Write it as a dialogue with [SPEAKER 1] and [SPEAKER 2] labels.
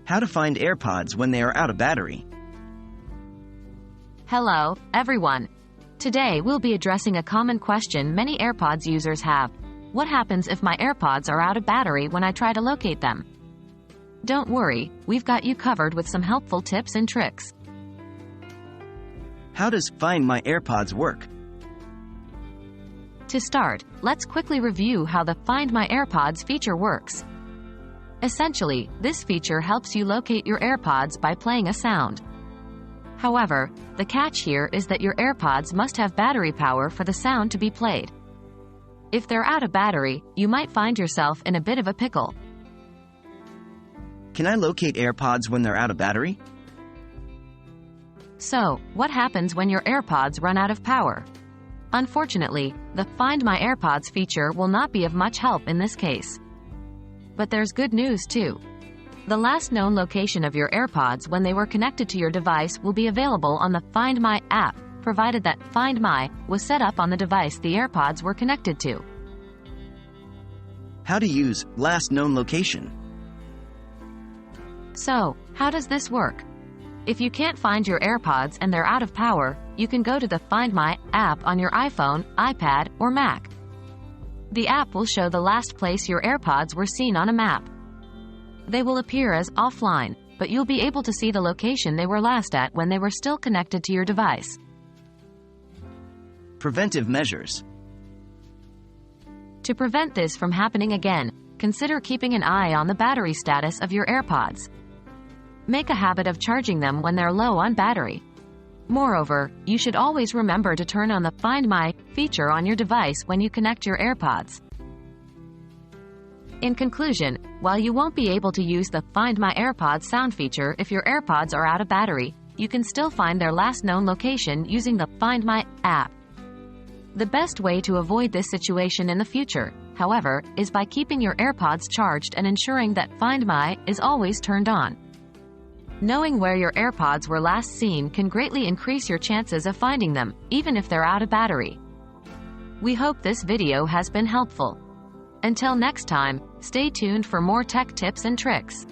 [SPEAKER 1] How to find AirPods when they are out of battery.
[SPEAKER 2] Hello, everyone. Today we'll be addressing a common question many AirPods users have. What happens if my AirPods are out of battery when I try to locate them? Don't worry, we've got you covered with some helpful tips and tricks.
[SPEAKER 1] How does Find My AirPods work?
[SPEAKER 2] To start, let's quickly review how the Find My AirPods feature works. Essentially, this feature helps you locate your AirPods by playing a sound. However, the catch here is that your AirPods must have battery power for the sound to be played. If they're out of battery, you might find yourself in a bit of a pickle.
[SPEAKER 1] Can I locate AirPods when they're out of battery?
[SPEAKER 2] So, what happens when your AirPods run out of power? Unfortunately, the Find My AirPods feature will not be of much help in this case. But there's good news too. The last known location of your AirPods when they were connected to your device will be available on the Find My app, provided that Find My was set up on the device the AirPods were connected to.
[SPEAKER 1] How to use last known location.
[SPEAKER 2] So, how does this work? If you can't find your AirPods and they're out of power, you can go to the Find My app on your iPhone, iPad, or Mac. The app will show the last place your AirPods were seen on a map. They will appear as offline, but you'll be able to see the location they were last at when they were still connected to your device.
[SPEAKER 1] Preventive measures.
[SPEAKER 2] To prevent this from happening again, consider keeping an eye on the battery status of your AirPods. Make a habit of charging them when they're low on battery. Moreover, you should always remember to turn on the Find My feature on your device when you connect your AirPods. In conclusion, while you won't be able to use the Find My AirPods sound feature if your AirPods are out of battery, you can still find their last known location using the Find My app. The best way to avoid this situation in the future, however, is by keeping your AirPods charged and ensuring that Find My is always turned on. Knowing where your AirPods were last seen can greatly increase your chances of finding them, even if they're out of battery. We hope this video has been helpful. Until next time, stay tuned for more tech tips and tricks.